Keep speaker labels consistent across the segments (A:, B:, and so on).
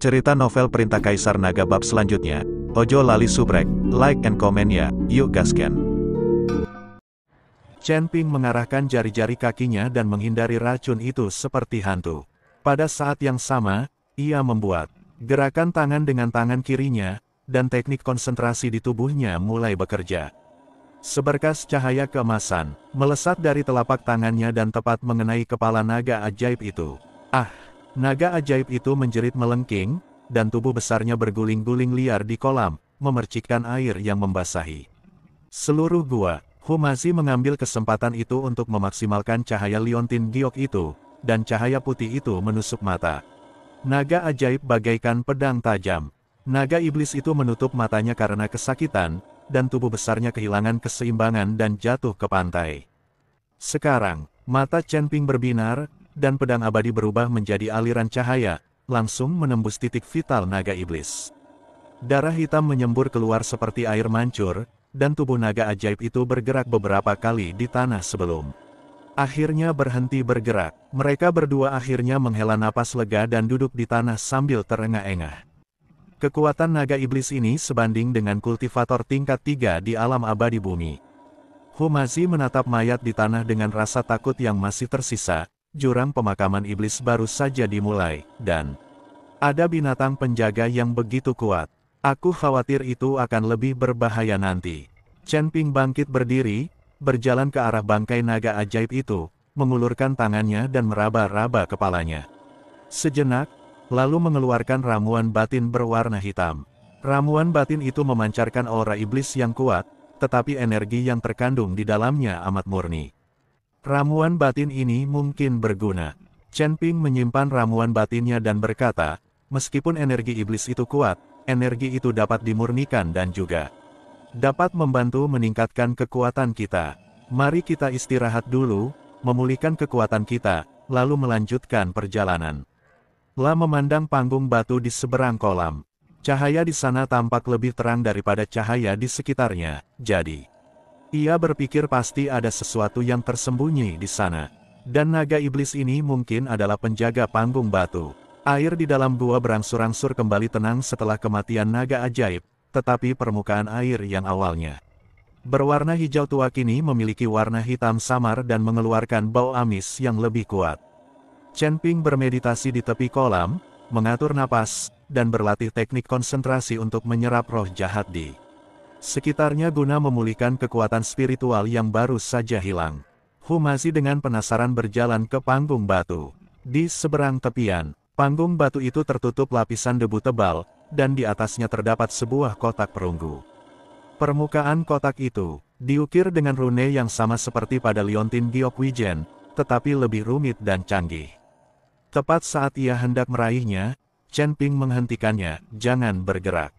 A: Cerita novel Perintah Kaisar Naga bab selanjutnya. Ojo lali subrek, like and comment ya, yuk gasken. Chen Ping mengarahkan jari-jari kakinya dan menghindari racun itu seperti hantu. Pada saat yang sama, ia membuat gerakan tangan dengan tangan kirinya, dan teknik konsentrasi di tubuhnya mulai bekerja. Seberkas cahaya keemasan melesat dari telapak tangannya dan tepat mengenai kepala naga ajaib itu. Ah! Naga ajaib itu menjerit melengking, dan tubuh besarnya berguling-guling liar di kolam, memercikkan air yang membasahi seluruh gua. Humazi mengambil kesempatan itu untuk memaksimalkan cahaya liontin giok itu, dan cahaya putih itu menusuk mata naga ajaib bagaikan pedang tajam. Naga iblis itu menutup matanya karena kesakitan, dan tubuh besarnya kehilangan keseimbangan dan jatuh ke pantai. Sekarang, mata Chen Ping berbinar, dan pedang abadi berubah menjadi aliran cahaya, langsung menembus titik vital naga iblis. Darah hitam menyembur keluar seperti air mancur, dan tubuh naga ajaib itu bergerak beberapa kali di tanah sebelum akhirnya berhenti bergerak. Mereka berdua akhirnya menghela napas lega dan duduk di tanah sambil terengah-engah. Kekuatan naga iblis ini sebanding dengan kultivator tingkat 3 di alam abadi bumi. Humazi menatap mayat di tanah dengan rasa takut yang masih tersisa. Jurang pemakaman iblis baru saja dimulai, dan ada binatang penjaga yang begitu kuat. Aku khawatir itu akan lebih berbahaya nanti. Chen Ping bangkit berdiri, berjalan ke arah bangkai naga ajaib itu, mengulurkan tangannya dan meraba-raba kepalanya sejenak, lalu mengeluarkan ramuan batin berwarna hitam. Ramuan batin itu memancarkan aura iblis yang kuat, tetapi energi yang terkandung di dalamnya amat murni. Ramuan batin ini mungkin berguna. Chen Ping menyimpan ramuan batinnya dan berkata, meskipun energi iblis itu kuat, energi itu dapat dimurnikan dan juga dapat membantu meningkatkan kekuatan kita. Mari kita istirahat dulu, memulihkan kekuatan kita, lalu melanjutkan perjalanan. La memandang panggung batu di seberang kolam. Cahaya di sana tampak lebih terang daripada cahaya di sekitarnya, jadi ia berpikir pasti ada sesuatu yang tersembunyi di sana. Dan naga iblis ini mungkin adalah penjaga panggung batu. Air di dalam gua berangsur-angsur kembali tenang setelah kematian naga ajaib, tetapi permukaan air yang awalnya berwarna hijau tua kini memiliki warna hitam samar dan mengeluarkan bau amis yang lebih kuat. Chen Ping bermeditasi di tepi kolam, mengatur napas, dan berlatih teknik konsentrasi untuk menyerap roh jahat di sekitarnya guna memulihkan kekuatan spiritual yang baru saja hilang. Humazi dengan penasaran berjalan ke panggung batu. Di seberang tepian, panggung batu itu tertutup lapisan debu tebal, dan di atasnya terdapat sebuah kotak perunggu. Permukaan kotak itu diukir dengan rune yang sama seperti pada liontin giok wijen, tetapi lebih rumit dan canggih. Tepat saat ia hendak meraihnya, Chen Ping menghentikannya, jangan bergerak.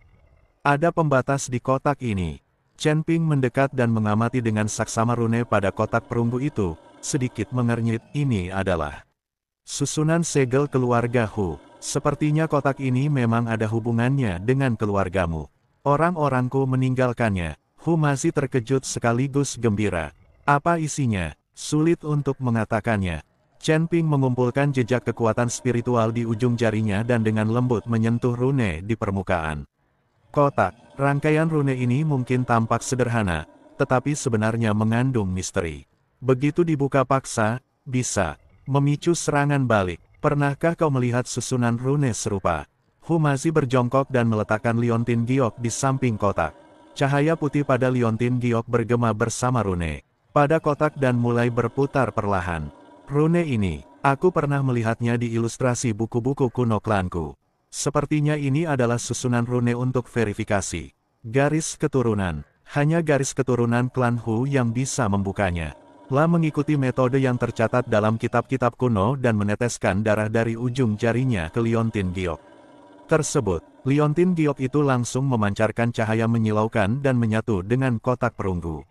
A: Ada pembatas di kotak ini. Chen Ping mendekat dan mengamati dengan saksama rune pada kotak perunggu itu, sedikit mengernyit, ini adalah susunan segel keluarga Hu. Sepertinya kotak ini memang ada hubungannya dengan keluargamu. Orang-orangku meninggalkannya. Hu masih terkejut sekaligus gembira. Apa isinya? Sulit untuk mengatakannya. Chen Ping mengumpulkan jejak kekuatan spiritual di ujung jarinya dan dengan lembut menyentuh rune di permukaan kotak. Rangkaian rune ini mungkin tampak sederhana, tetapi sebenarnya mengandung misteri. Begitu dibuka paksa, bisa memicu serangan balik. Pernahkah kau melihat susunan rune serupa? Humazi berjongkok dan meletakkan liontin giok di samping kotak. Cahaya putih pada liontin giok bergema bersama rune pada kotak dan mulai berputar perlahan. Rune ini, aku pernah melihatnya di ilustrasi buku-buku kuno klanku. Sepertinya ini adalah susunan rune untuk verifikasi garis keturunan. Hanya garis keturunan klan Hu yang bisa membukanya. La mengikuti metode yang tercatat dalam kitab-kitab kuno dan meneteskan darah dari ujung jarinya ke liontin giok tersebut. Liontin giok itu langsung memancarkan cahaya menyilaukan dan menyatu dengan kotak perunggu.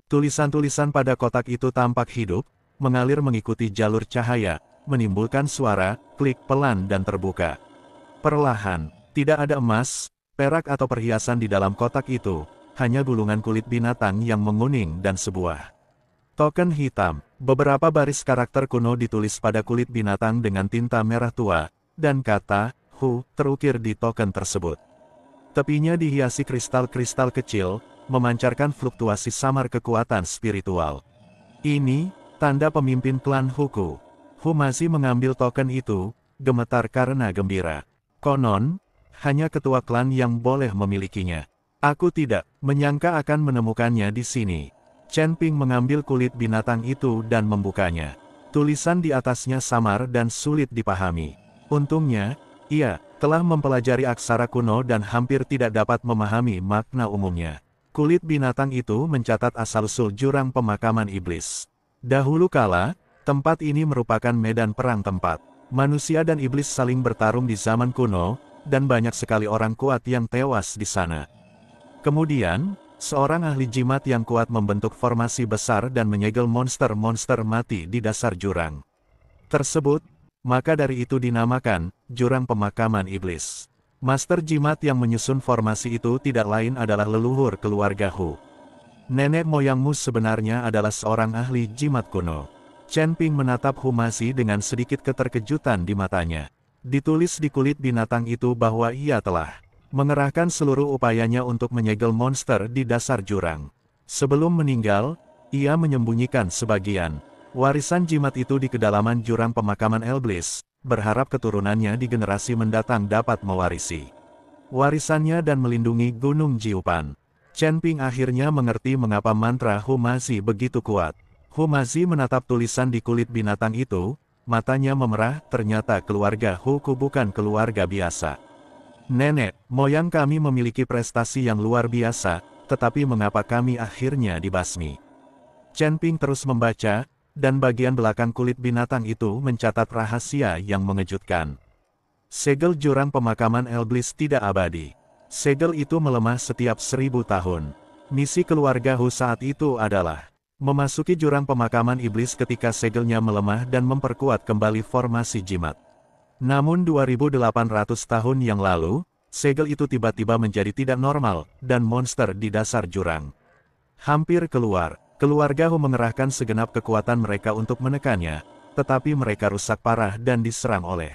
A: Tulisan-tulisan pada kotak itu tampak hidup, mengalir mengikuti jalur cahaya, menimbulkan suara, klik pelan dan terbuka. Perlahan, tidak ada emas, perak atau perhiasan di dalam kotak itu, hanya gulungan kulit binatang yang menguning dan sebuah token hitam. Beberapa baris karakter kuno ditulis pada kulit binatang dengan tinta merah tua, dan kata, Hu terukir di token tersebut. Tepinya dihiasi kristal-kristal kecil, memancarkan fluktuasi samar kekuatan spiritual. Ini, tanda pemimpin klan Huku. Hu masih mengambil token itu, gemetar karena gembira. Konon, hanya ketua klan yang boleh memilikinya. Aku tidak menyangka akan menemukannya di sini. Chen Ping mengambil kulit binatang itu dan membukanya. Tulisan di atasnya samar dan sulit dipahami. Untungnya, ia telah mempelajari aksara kuno dan hampir tidak dapat memahami makna umumnya. Kulit binatang itu mencatat asal-usul jurang pemakaman iblis. Dahulu kala, tempat ini merupakan medan perang tempat. Manusia dan iblis saling bertarung di zaman kuno, dan banyak sekali orang kuat yang tewas di sana. Kemudian, seorang ahli jimat yang kuat membentuk formasi besar dan menyegel monster-monster mati di dasar jurang tersebut, maka dari itu dinamakan jurang pemakaman iblis. Master jimat yang menyusun formasi itu tidak lain adalah leluhur keluarga Hu. Nenek moyangmu sebenarnya adalah seorang ahli jimat kuno. Chen Ping menatap Hu Mazi dengan sedikit keterkejutan di matanya. Ditulis di kulit binatang itu bahwa ia telah mengerahkan seluruh upayanya untuk menyegel monster di dasar jurang. Sebelum meninggal, ia menyembunyikan sebagian warisan jimat itu di kedalaman jurang pemakaman iblis, berharap keturunannya di generasi mendatang dapat mewarisi warisannya dan melindungi Gunung Jiupan. Chen Ping akhirnya mengerti mengapa mantra Hu Mazi begitu kuat. Hu Mazi menatap tulisan di kulit binatang itu, matanya memerah, ternyata keluarga Huku bukan keluarga biasa. Nenek moyang kami memiliki prestasi yang luar biasa, tetapi mengapa kami akhirnya dibasmi? Chen Ping terus membaca, dan bagian belakang kulit binatang itu mencatat rahasia yang mengejutkan. Segel jurang pemakaman iblis tidak abadi. Segel itu melemah setiap 1000 tahun. Misi keluarga Hu saat itu adalah memasuki jurang pemakaman iblis ketika segelnya melemah dan memperkuat kembali formasi jimat. Namun 2800 tahun yang lalu, segel itu tiba-tiba menjadi tidak normal, dan monster di dasar jurang hampir keluar. Keluarga Hu mengerahkan segenap kekuatan mereka untuk menekannya, tetapi mereka rusak parah dan diserang oleh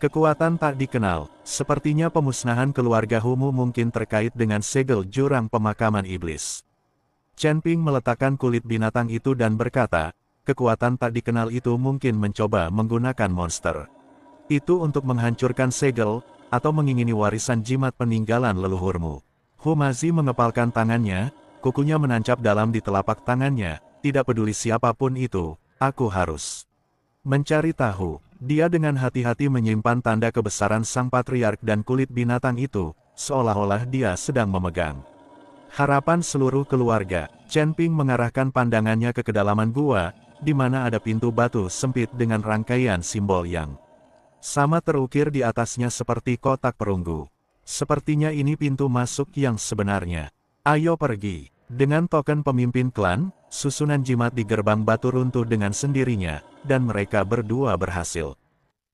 A: kekuatan tak dikenal. Sepertinya pemusnahan keluarga Hu mungkin terkait dengan segel jurang pemakaman iblis. Chen Ping meletakkan kulit binatang itu dan berkata, kekuatan tak dikenal itu mungkin mencoba menggunakan monster itu untuk menghancurkan segel, atau mengingini warisan jimat peninggalan leluhurmu. Hu Mazi mengepalkan tangannya, kukunya menancap dalam di telapak tangannya, tidak peduli siapapun itu, aku harus mencari tahu. Dia dengan hati-hati menyimpan tanda kebesaran sang patriark dan kulit binatang itu, seolah-olah dia sedang memegang harapan seluruh keluarga. Chen Ping mengarahkan pandangannya ke kedalaman gua, di mana ada pintu batu sempit dengan rangkaian simbol yang sama terukir di atasnya seperti kotak perunggu. Sepertinya ini pintu masuk yang sebenarnya. Ayo pergi. Dengan token pemimpin klan, susunan jimat di gerbang batu runtuh dengan sendirinya, dan mereka berdua berhasil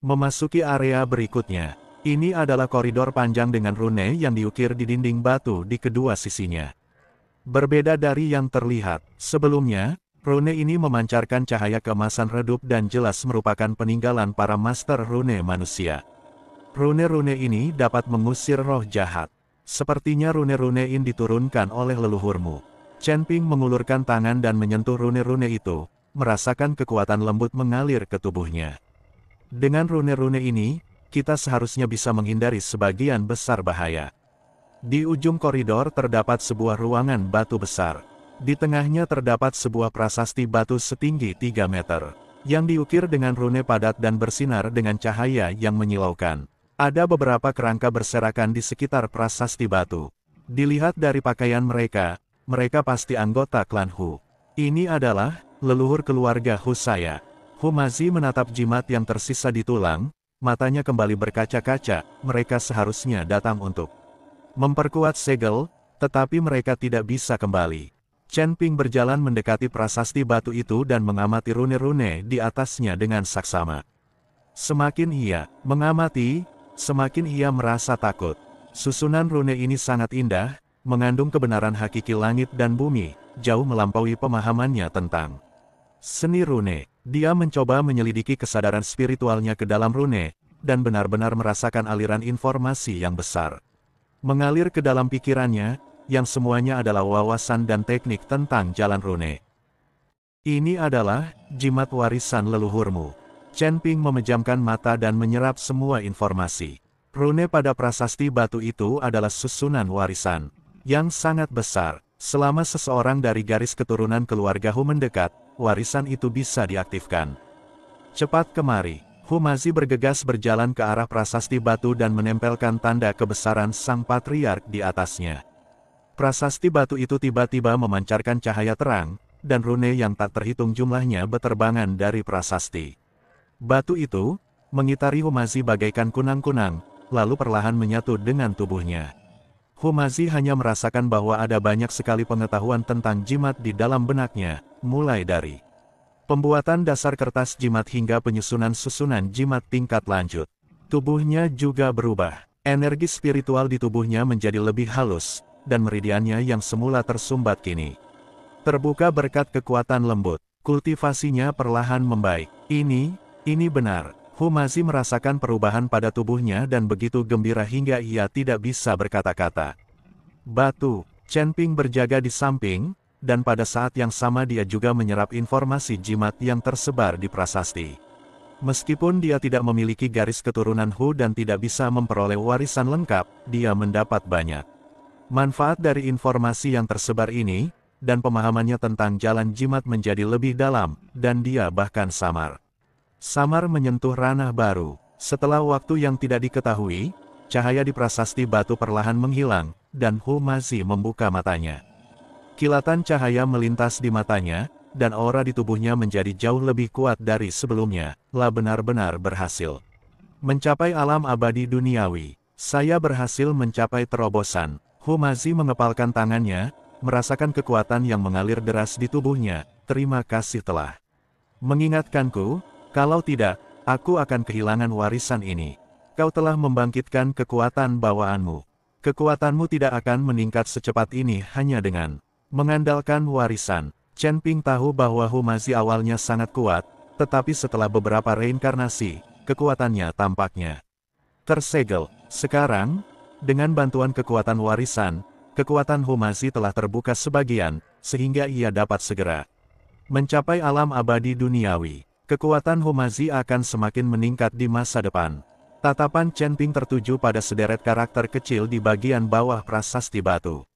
A: memasuki area berikutnya. Ini adalah koridor panjang dengan rune yang diukir di dinding batu di kedua sisinya. Berbeda dari yang terlihat sebelumnya, rune ini memancarkan cahaya keemasan redup dan jelas merupakan peninggalan para master rune manusia. Rune-rune ini dapat mengusir roh jahat. Sepertinya rune-rune ini diturunkan oleh leluhurmu. Chen Ping mengulurkan tangan dan menyentuh rune-rune itu, merasakan kekuatan lembut mengalir ke tubuhnya. Dengan rune-rune ini, kita seharusnya bisa menghindari sebagian besar bahaya. Di ujung koridor terdapat sebuah ruangan batu besar. Di tengahnya terdapat sebuah prasasti batu setinggi 3 meter, yang diukir dengan rune padat dan bersinar dengan cahaya yang menyilaukan. Ada beberapa kerangka berserakan di sekitar prasasti batu. Dilihat dari pakaian mereka, mereka pasti anggota klan Hu. Ini adalah leluhur keluarga Hu saya. Hu Mazi menatap jimat yang tersisa di tulang, matanya kembali berkaca-kaca. Mereka seharusnya datang untuk memperkuat segel, tetapi mereka tidak bisa kembali. Chen Ping berjalan mendekati prasasti batu itu dan mengamati rune-rune di atasnya dengan saksama. Semakin ia mengamati, semakin ia merasa takut. Susunan rune ini sangat indah, mengandung kebenaran hakiki langit dan bumi, jauh melampaui pemahamannya tentang seni rune. Dia mencoba menyelidiki kesadaran spiritualnya ke dalam rune, dan benar-benar merasakan aliran informasi yang besar. Mengalir ke dalam pikirannya, yang semuanya adalah wawasan dan teknik tentang jalan rune. Ini adalah jimat warisan leluhurmu. Chen Ping memejamkan mata dan menyerap semua informasi. Rune pada prasasti batu itu adalah susunan warisan yang sangat besar. Selama seseorang dari garis keturunan keluarga Hu mendekat, warisan itu bisa diaktifkan. Cepat kemari. Hu Mazi bergegas berjalan ke arah prasasti batu dan menempelkan tanda kebesaran sang patriark di atasnya. Prasasti batu itu tiba-tiba memancarkan cahaya terang, dan rune yang tak terhitung jumlahnya berterbangan dari prasasti. Batu itu mengitari Hu Mazi bagaikan kunang-kunang, lalu perlahan menyatu dengan tubuhnya. Hu Mazi hanya merasakan bahwa ada banyak sekali pengetahuan tentang jimat di dalam benaknya, mulai dari pembuatan dasar kertas jimat hingga penyusunan susunan jimat tingkat lanjut. Tubuhnya juga berubah. Energi spiritual di tubuhnya menjadi lebih halus, dan meridiannya yang semula tersumbat kini terbuka berkat kekuatan lembut. Kultivasinya perlahan membaik. Ini benar. Hu Mazi merasakan perubahan pada tubuhnya dan begitu gembira hingga ia tidak bisa berkata-kata. Batu. Chen Ping berjaga di samping, dan pada saat yang sama dia juga menyerap informasi jimat yang tersebar di prasasti. Meskipun dia tidak memiliki garis keturunan Hu dan tidak bisa memperoleh warisan lengkap, dia mendapat banyak manfaat dari informasi yang tersebar ini, dan pemahamannya tentang jalan jimat menjadi lebih dalam, dan dia bahkan samar menyentuh ranah baru. Setelah waktu yang tidak diketahui, cahaya di prasasti batu perlahan menghilang, dan Hu Mazi membuka matanya. Kilatan cahaya melintas di matanya, dan aura di tubuhnya menjadi jauh lebih kuat dari sebelumnya. Lah benar-benar berhasil mencapai alam abadi duniawi. Saya berhasil mencapai terobosan. Hu Mazi mengepalkan tangannya, merasakan kekuatan yang mengalir deras di tubuhnya. Terima kasih telah mengingatkanku. Kalau tidak, aku akan kehilangan warisan ini. Kau telah membangkitkan kekuatan bawaanmu. Kekuatanmu tidak akan meningkat secepat ini hanya dengan mengandalkan warisan. Chen Ping tahu bahwa Hu Mazi awalnya sangat kuat, tetapi setelah beberapa reinkarnasi, kekuatannya tampaknya tersegel. Sekarang, dengan bantuan kekuatan warisan, kekuatan Hu Mazi telah terbuka sebagian, sehingga ia dapat segera mencapai alam abadi duniawi. Kekuatan Hu Mazi akan semakin meningkat di masa depan. Tatapan Chen Ping tertuju pada sederet karakter kecil di bagian bawah prasasti batu.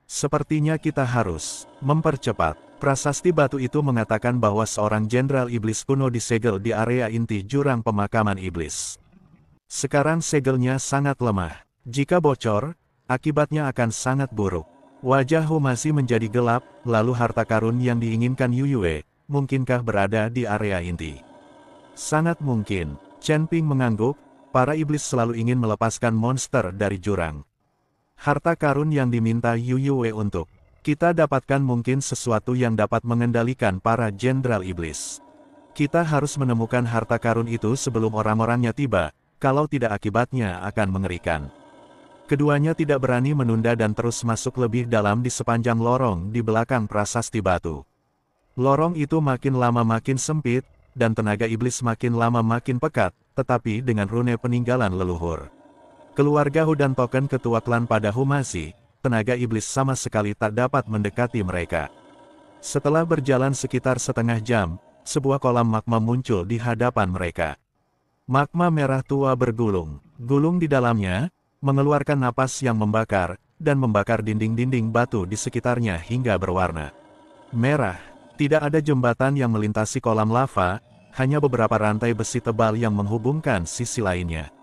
A: Sepertinya kita harus mempercepat. Prasasti batu itu mengatakan bahwa seorang jenderal iblis kuno disegel di area inti jurang pemakaman iblis. Sekarang segelnya sangat lemah. Jika bocor, akibatnya akan sangat buruk. Wajah Hu Mazi menjadi gelap, lalu harta karun yang diinginkan Yu Yue, mungkinkah berada di area inti? Sangat mungkin. Chen Ping mengangguk, para iblis selalu ingin melepaskan monster dari jurang. Harta karun yang diminta Yu Yue untuk kita dapatkan mungkin sesuatu yang dapat mengendalikan para jenderal iblis. Kita harus menemukan harta karun itu sebelum orang-orangnya tiba, kalau tidak akibatnya akan mengerikan. Keduanya tidak berani menunda dan terus masuk lebih dalam di sepanjang lorong di belakang prasasti batu. Lorong itu makin lama makin sempit, dan tenaga iblis makin lama makin pekat, tetapi dengan rune peninggalan leluhur keluarga Hu dan token ketua klan pada Hu Mazi, tenaga iblis sama sekali tak dapat mendekati mereka. Setelah berjalan sekitar setengah jam, sebuah kolam magma muncul di hadapan mereka. Magma merah tua bergulung, gulung di dalamnya, mengeluarkan napas yang membakar, dan membakar dinding-dinding batu di sekitarnya hingga berwarna merah. Tidak ada jembatan yang melintasi kolam lava, hanya beberapa rantai besi tebal yang menghubungkan sisi lainnya.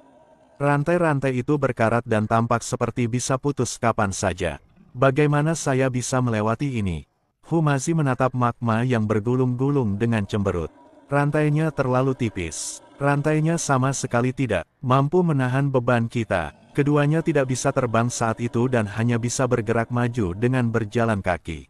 A: Rantai-rantai itu berkarat dan tampak seperti bisa putus kapan saja. Bagaimana saya bisa melewati ini? Hu Mazi menatap magma yang bergulung-gulung dengan cemberut. Rantainya terlalu tipis. Rantainya sama sekali tidak mampu menahan beban kita. Keduanya tidak bisa terbang saat itu dan hanya bisa bergerak maju dengan berjalan kaki.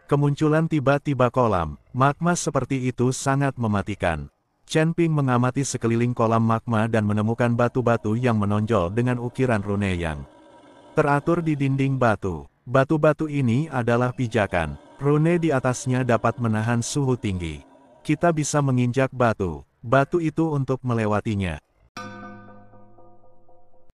A: Kemunculan tiba-tiba kolam magma seperti itu sangat mematikan. Chen Ping mengamati sekeliling kolam magma dan menemukan batu-batu yang menonjol dengan ukiran rune yang teratur di dinding batu. Batu-batu ini adalah pijakan. Rune di atasnya dapat menahan suhu tinggi. Kita bisa menginjak batu itu untuk melewatinya.